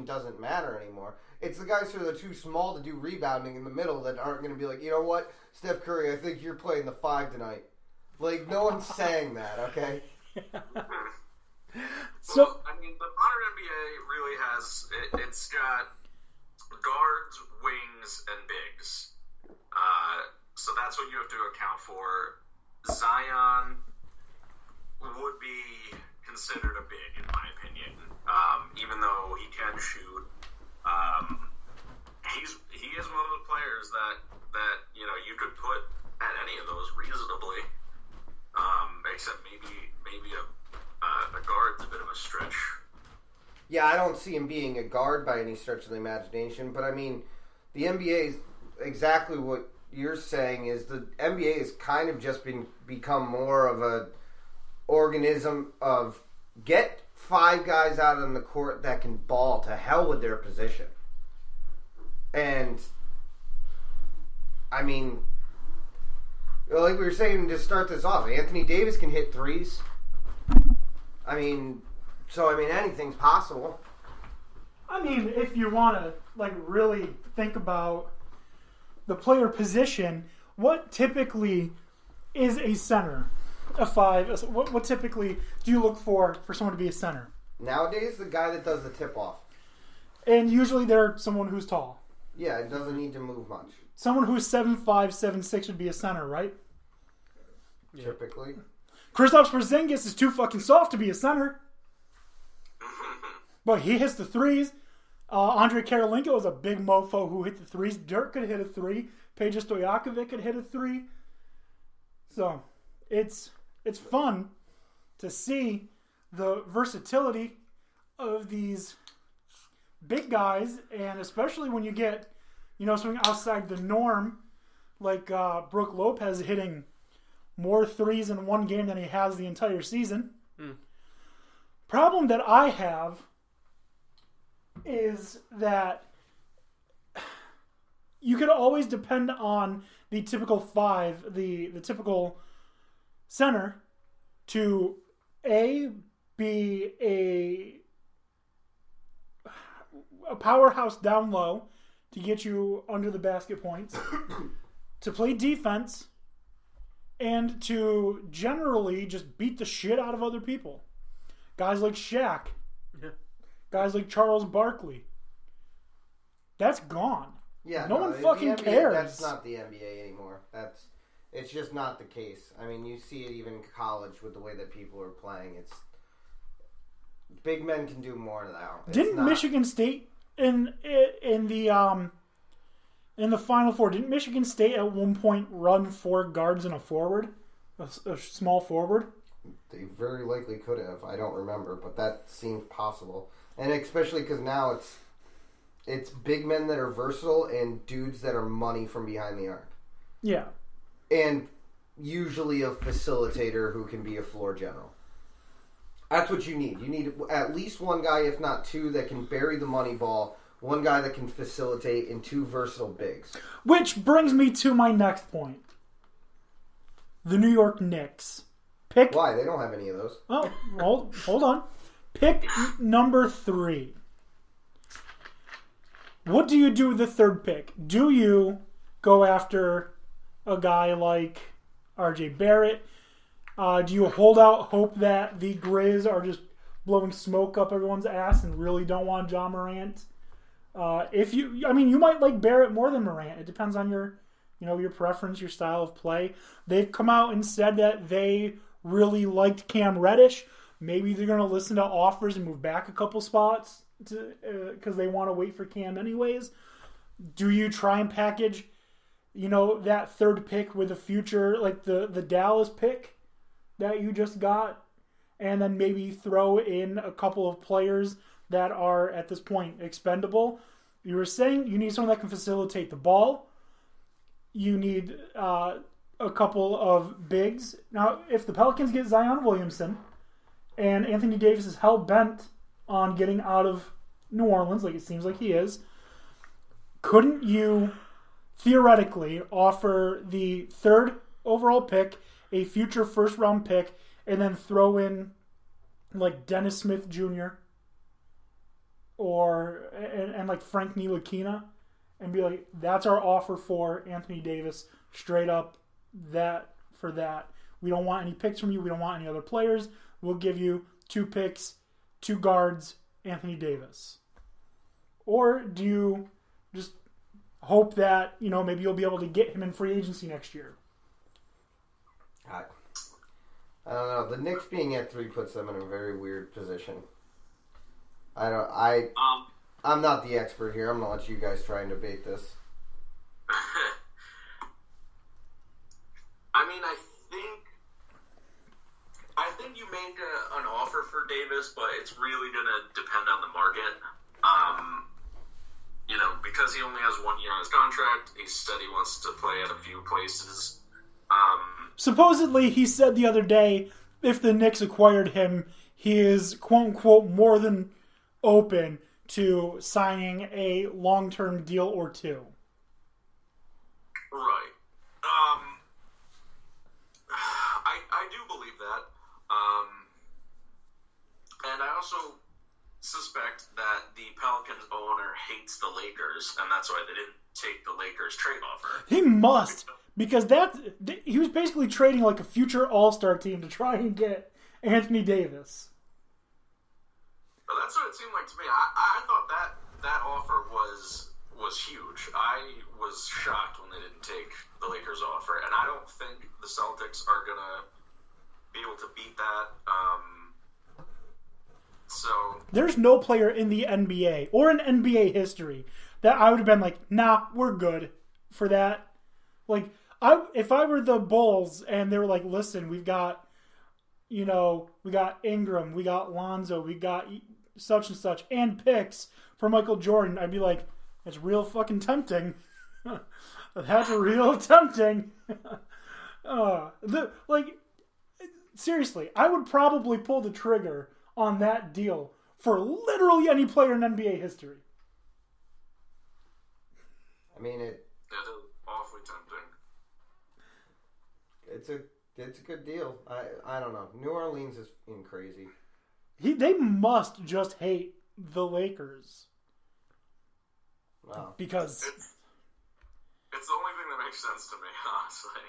position doesn't matter anymore. It's the guys who are too small to do rebounding in the middle that aren't going to be like, you know what, Steph Curry, I think you're playing the 5 tonight. Like, no one's saying that, okay? So, well, I mean, the modern NBA really has, it's got guards, wings, and bigs. So that's what you have to account for. Zion would be considered a big, in my opinion. Even though he can shoot, he is one of the players that you know you could put at any of those reasonably. Except maybe a guard's a bit of a stretch. Yeah, I don't see him being a guard by any stretch of the imagination. But I mean, the NBA is exactly what you're saying. Is the NBA has kind of just become more of a organism of get 5 guys out on the court that can ball, to hell with their position. And I mean, like we were saying to start this off, Anthony Davis can hit threes. I mean, anything's possible. I mean, if you want to really think about the player position, what typically is a center? A 5. What typically do you look for someone to be a center? Nowadays, the guy that does the tip-off. And usually they're someone who's tall. Yeah, it doesn't need to move much. Someone who's 7'5", 7'6" would be a center, right? Typically. Kristaps Porzingis is too fucking soft to be a center. But he hits the threes. Andre Karolinko is a big mofo who hit the threes. Dirk could hit a 3. Peja Stojakovic could hit a 3. So, it's fun to see the versatility of these big guys, and especially when you get, something outside the norm, like Brook Lopez hitting more threes in one game than he has the entire season. Problem that I have is that you could always depend on the typical 5, the typical center, to be a powerhouse down low to get you under the basket points, to play defense, and to generally just beat the shit out of other people. Guys like Shaq. Yeah. Guys like Charles Barkley. That's gone. Yeah, no one fucking cares. That's not the NBA anymore. It's just not the case. I mean, you see it even in college with the way that people are playing. It's big men can do more now. Didn't Michigan State in the Final Four? Didn't Michigan State at one point run 4 guards and a forward, a small forward? They very likely could have. I don't remember, but that seems possible. And especially because now it's big men that are versatile and dudes that are money from behind the arc. Yeah. And usually a facilitator who can be a floor general. That's what you need. You need at least one guy, if not 2, that can bury the money ball, one guy that can facilitate, and 2 versatile bigs. Which brings me to my next point. The New York Knicks. Why? They don't have any of those. Oh, hold on. Pick number 3. What do you do with the 3rd pick? Do you go after a guy like RJ Barrett? Do you hold out hope that the Grizz are just blowing smoke up everyone's ass and really don't want Ja Morant? You might like Barrett more than Morant. It depends on your preference, your style of play. They've come out and said that they really liked Cam Reddish. Maybe they're going to listen to offers and move back a couple spots because they want to wait for Cam anyways. Do you try and package, that 3rd pick with a future, like the Dallas pick that you just got, and then maybe throw in a couple of players that are, at this point, expendable? You were saying you need someone that can facilitate the ball. You need a couple of bigs. Now, if the Pelicans get Zion Williamson, and Anthony Davis is hell-bent on getting out of New Orleans, like it seems like he is, couldn't you theoretically offer the 3rd overall pick, a future first-round pick, and then throw in like Dennis Smith Jr. or and like Frank Ntilikina and be like, that's our offer for Anthony Davis, straight up that for that. We don't want any picks from you. We don't want any other players. We'll give you 2 picks, 2 guards, Anthony Davis. Or do you just hope that, maybe you'll be able to get him in free agency next year? I don't know. The Knicks being at 3 puts them in a very weird position. I'm not the expert here. I'm going to let you guys try and debate this. I think you make an offer for Davis, but it's really going to depend on the market. Because he only has 1 year on his contract, he said he wants to play at a few places. Supposedly, he said the other day, if the Knicks acquired him, he is, quote-unquote, more than open to signing a long-term deal or 2. Right. I do believe that. And I also suspect that the Pelicans owner hates the Lakers, and that's why they didn't take the Lakers trade offer. He must, because he was basically trading like a future All-Star team to try and get Anthony Davis. But that's what it seemed like to me. I thought that offer was huge. I was shocked when they didn't take the Lakers offer, and I don't think the Celtics are gonna be able to beat that. So there's no player in the NBA or in NBA history that I would have been like, nah, we're good for that. Like, if I were the Bulls and they were like, listen, we got Ingram, we got Lonzo, we got such and such, and picks for Michael Jordan, I'd be like, that's real fucking tempting. That's real tempting. Seriously, I would probably pull the trigger on that deal for literally any player in NBA history. I mean, that is awfully tempting. It's a good deal. I don't know. New Orleans is fucking crazy. They must just hate the Lakers. Wow. Because it's the only thing that makes sense to me, honestly.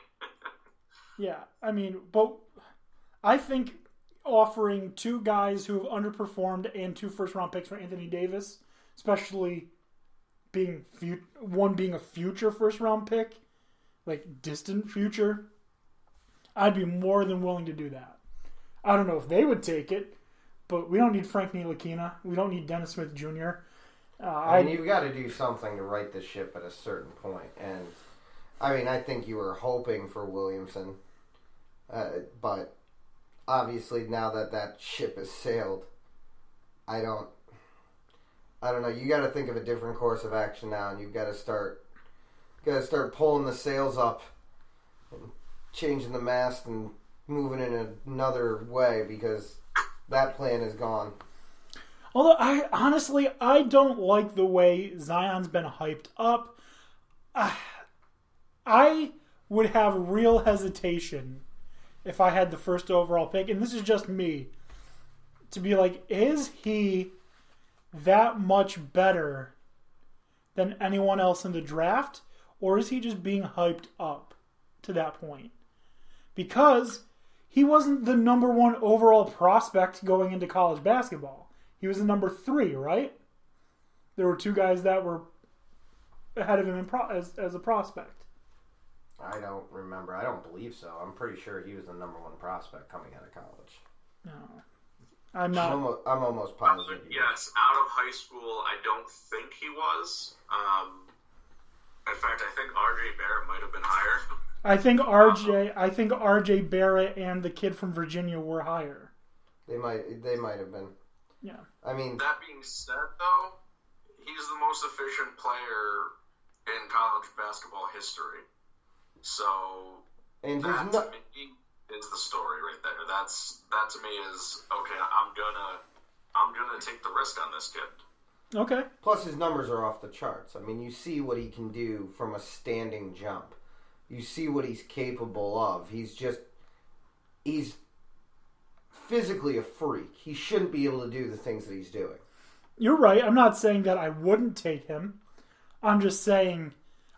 Yeah, I mean, but I think offering 2 guys who have underperformed and 2 first-round picks for Anthony Davis, especially one being a future first-round pick, like distant future, I'd be more than willing to do that. I don't know if they would take it, but we don't need Frank Ntilikina. We don't need Dennis Smith Jr. You've got to do something to right the ship at a certain point. And, I think you were hoping for Williamson. But obviously now that ship has sailed, I don't know. You got to think of a different course of action now, and you've got to start pulling the sails up and changing the mast and moving in another way, because that plan is gone. Although I don't like the way Zion's been hyped up. I would have real hesitation if I had the first overall pick, and this is just me, to be like, is he that much better than anyone else in the draft, or is he just being hyped up to that point? Because he wasn't the number 1 overall prospect going into college basketball. He was the number 3, right? There were 2 guys that were ahead of him as a prospect. I don't remember. I don't believe so. I'm pretty sure he was the number 1 prospect coming out of college. No. I'm not. I'm almost positive. Yes, out of high school, I don't think he was. In fact, I think R.J. Barrett might have been higher. I think R.J. Barrett and the kid from Virginia were higher. They might have been. Yeah. That being said, though, he's the most efficient player in college basketball history. So and that to me is the story right there. That to me is okay. I'm gonna take the risk on this kid. Okay. Plus, his numbers are off the charts. You see what he can do from a standing jump. You see what he's capable of. He's physically a freak. He shouldn't be able to do the things that he's doing. You're right. I'm not saying that I wouldn't take him. I'm just saying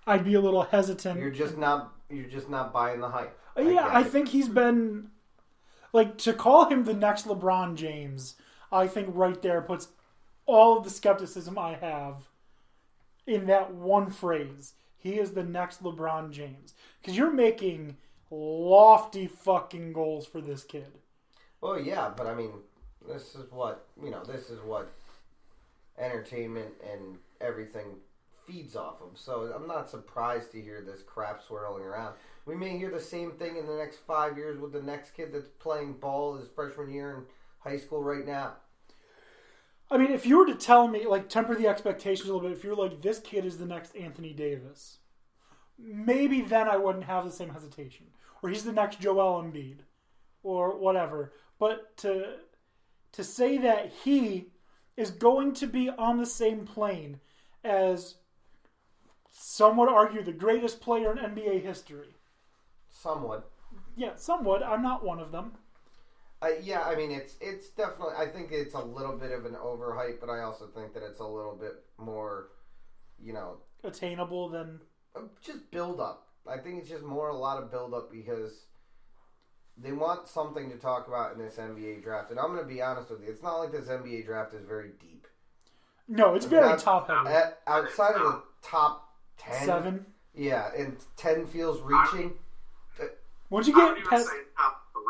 I'd be a little hesitant. You're just not buying the hype. Yeah, I think he's been like, to call him the next LeBron James, I think right there puts all of the skepticism I have in that one phrase. He is the next LeBron James. Because you're making lofty fucking goals for this kid. Well, yeah, but I mean, this is what entertainment and everything feeds off of. So I'm not surprised to hear this crap swirling around. We may hear the same thing in the next 5 years with the next kid that's playing ball his freshman year in high school right now. I mean, if you were to tell me, like, temper the expectations a little bit, if you're like, this kid is the next Anthony Davis, maybe then I wouldn't have the same hesitation. Or he's the next Joel Embiid, or whatever. But to say that he is going to be on the same plane as, some would argue, the greatest player in NBA history. Somewhat. Yeah, somewhat. I'm not one of them. Yeah, I mean, it's definitely, I think it's a little bit of an overhype, but I also think that it's a little bit more, attainable than... Just build up. I think it's just more a lot of build up because they want something to talk about in this NBA draft. And I'm going to be honest with you, it's not like this NBA draft is very deep. No, it's very top heavy. Outside of the top 10. 7. Yeah, and 10 feels reaching. Once you I would get even past... say top 3.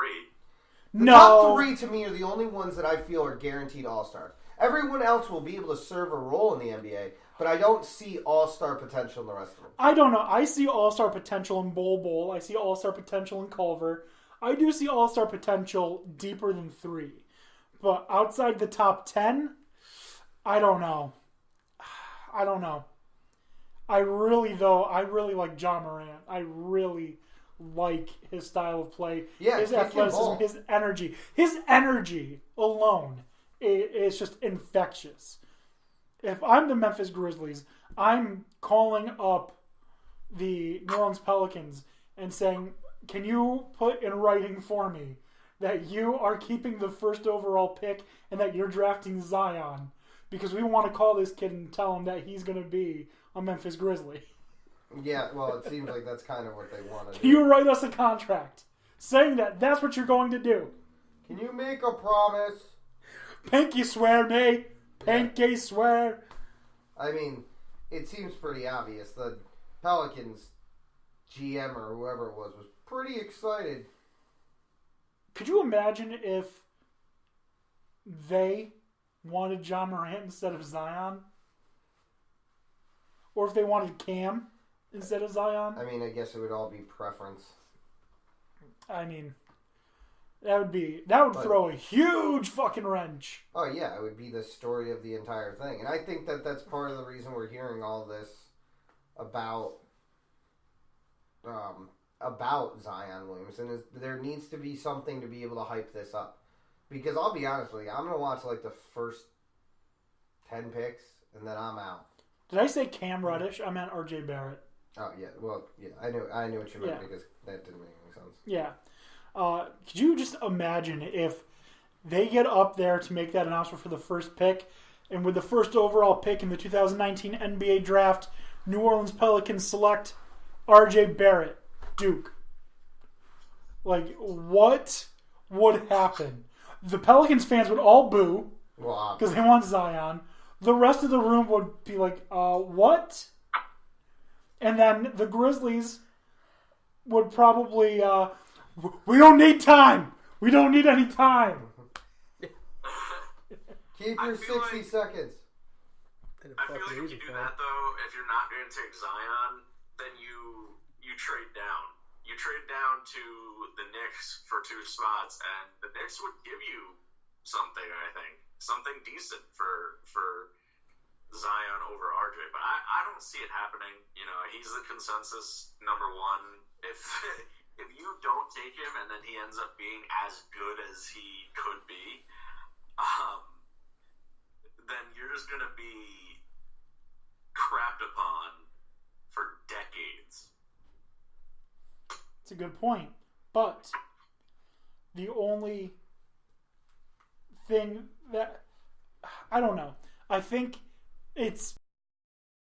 The top 3 to me are the only ones that I feel are guaranteed all-stars. Everyone else will be able to serve a role in the NBA, but I don't see all-star potential in the rest of them. I don't know. I see all-star potential in Bol. I see all-star potential in Culver. I do see all-star potential deeper than 3. But outside the top 10, I don't know. I really like John Morant. I really like his style of play, his athleticism, his energy. His energy alone is just infectious. If I'm the Memphis Grizzlies, I'm calling up the New Orleans Pelicans and saying, can you put in writing for me that you are keeping the first overall pick and that you're drafting Zion? Because we want to call this kid and tell him that he's going to be a Memphis Grizzly. Yeah, well, it seems like that's kind of what they want to do. Can you write us a contract saying that that's what you're going to do? Can you make a promise? Pinky swear, me. Pinky swear. I mean, it seems pretty obvious. The Pelicans GM or whoever it was pretty excited. Could you imagine if they wanted John Morant instead of Zion? Or if they wanted Cam instead of Zion? I mean, I guess it would all be preference. I mean, that would throw a huge fucking wrench. Oh yeah, it would be the story of the entire thing. And I think that that's part of the reason we're hearing all this about Zion Williamson is there needs to be something to be able to hype this up. Because I'll be honest with you, I'm going to watch like the first 10 picks and then I'm out. Did I say Cam Reddish? I meant RJ Barrett. Oh yeah, well yeah, I knew what you meant because that didn't make any sense. Yeah. Could you just imagine if they get up there to make that announcement for the first pick, and with the first overall pick in the 2019 NBA draft, New Orleans Pelicans select RJ Barrett, Duke. Like, what would happen? The Pelicans fans would all boo because they want Zion. The rest of the room would be like, what? And then the Grizzlies would probably, we don't need time. We don't need any time. Keep your 60 seconds. I feel like if you do that, though, if you're not going to take Zion, then you trade down. You trade down to the Knicks for 2 spots, and the Knicks would give you something, I think. Something decent for Zion over RJ. But I don't see it happening. You know, he's the consensus number 1. If you don't take him and then he ends up being as good as he could be, then you're just going to be crapped upon for decades. It's a good point. But the only thing that... I don't know. I think it's